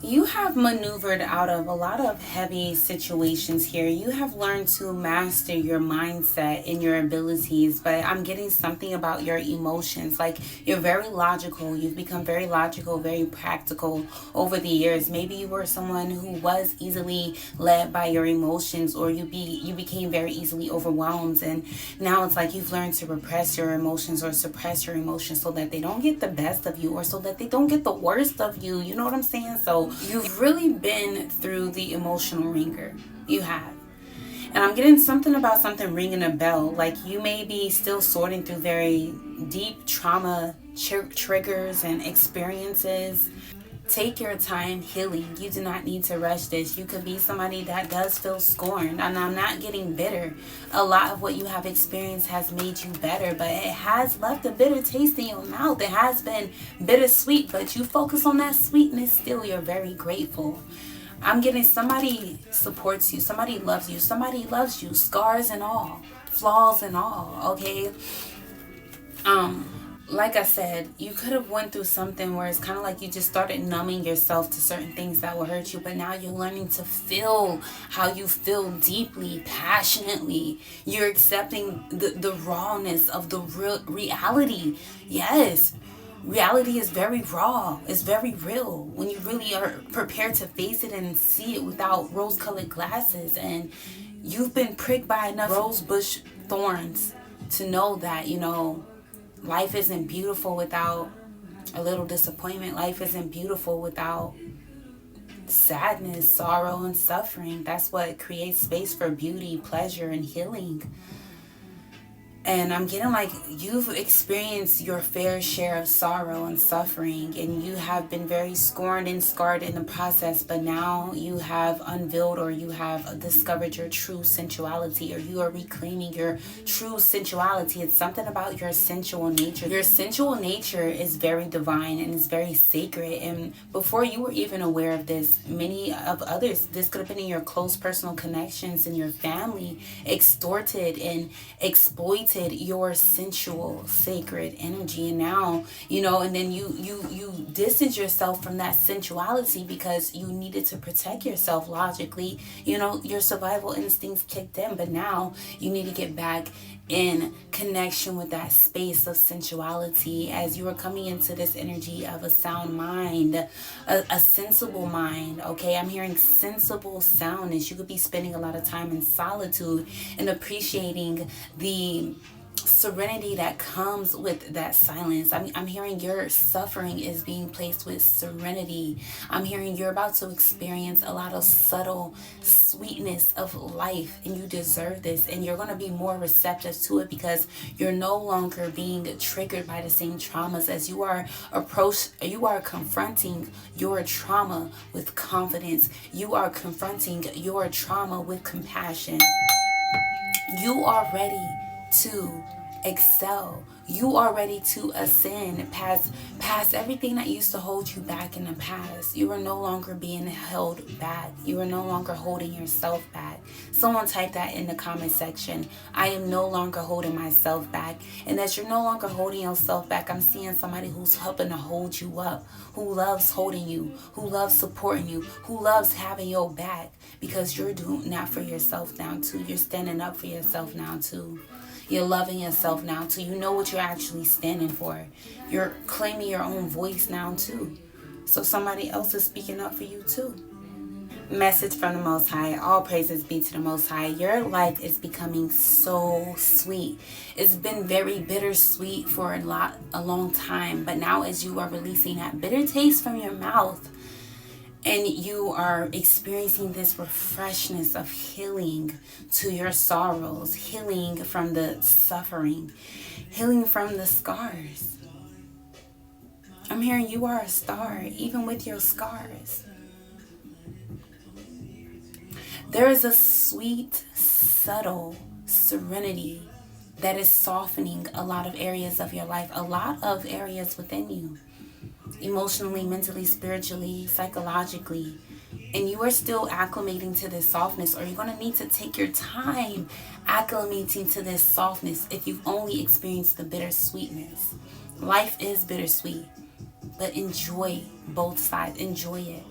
You have maneuvered out of a lot of heavy situations here. You have learned to master your mindset and your abilities, but I'm getting something about your emotions. Like, you're very logical. You've become very logical, very practical over the years. Maybe you were someone who was easily led by your emotions, or you became very easily overwhelmed, and now it's like you've learned to repress your emotions or suppress your emotions so that they don't get the best of you, or so that they don't get the worst of you. You know what I'm saying? So you've really been through the emotional ringer. You have. And I'm getting something about something ringing a bell. Like, you may be still sorting through very deep trauma triggers and experiences. Take your time healing. You do not need to rush this. You could be somebody that does feel scorned. And I'm not getting bitter. A lot of what you have experienced has made you better, but it has left a bitter taste in your mouth. It has been bittersweet, but you focus on that sweetness still. You're very grateful. I'm getting somebody supports you. Somebody loves you. Somebody loves you. Scars and all. Flaws and all. Okay? Like I said, you could have went through something where it's kind of like you just started numbing yourself to certain things that will hurt you, but now you're learning to feel how you feel deeply, passionately. You're accepting the rawness of the real reality. Yes, reality is very raw. It's very real when you really are prepared to face it and see it without rose-colored glasses. And you've been pricked by enough rosebush thorns to know that, life isn't beautiful without a little disappointment. Life isn't beautiful without sadness, sorrow, and suffering. That's what creates space for beauty, pleasure, and healing. And I'm getting like you've experienced your fair share of sorrow and suffering, and you have been very scorned and scarred in the process, but now you have unveiled, or you have discovered your true sensuality, or you are reclaiming your true sensuality. It's something about your sensual nature. Your sensual nature is very divine and is very sacred. And before you were even aware of this, many of others, this could have been in your close personal connections in your family, extorted and exploited your sensual sacred energy. And now and then you distance yourself from that sensuality because you needed to protect yourself. Logically, your survival instincts kicked in, but now you need to get back in connection with that space of sensuality as you are coming into this energy of a sound mind, a sensible mind. Okay, I'm hearing sensible soundness. You could be spending a lot of time in solitude and appreciating the serenity that comes with that silence. I'm hearing your suffering is being placed with serenity. I'm hearing you're about to experience a lot of subtle sweetness of life, and you deserve this, and you're going to be more receptive to it because you're no longer being triggered by the same traumas. As you are confronting your trauma with confidence. You are confronting your trauma with compassion. You are ready to excel. You are ready to ascend past everything that used to hold you back in the past. You are no longer being held back. You are no longer holding yourself back. Someone type that in the comment section. I am no longer holding myself back. And as you're no longer holding yourself back, I'm seeing somebody who's helping to hold you up, who loves holding you, who loves supporting you, who loves having your back, because you're doing that for yourself now too. You're standing up for yourself now too. You're loving yourself now too. You know what you're actually standing for. You're claiming your own voice now too. So somebody else is speaking up for you too. Message from the Most High. All praises be to the Most High. Your life is becoming so sweet. It's been very bittersweet for a long time. But now as you are releasing that bitter taste from your mouth, and you are experiencing this refreshness of healing to your sorrows, healing from the suffering, healing from the scars. I'm hearing you are a star, even with your scars. There is a sweet, subtle serenity that is softening a lot of areas of your life, a lot of areas within you. Emotionally, mentally, spiritually, psychologically, and you are still acclimating to this softness, or you're going to need to take your time acclimating to this softness if you've only experienced the bittersweetness. Life is bittersweet, but enjoy both sides. Enjoy it.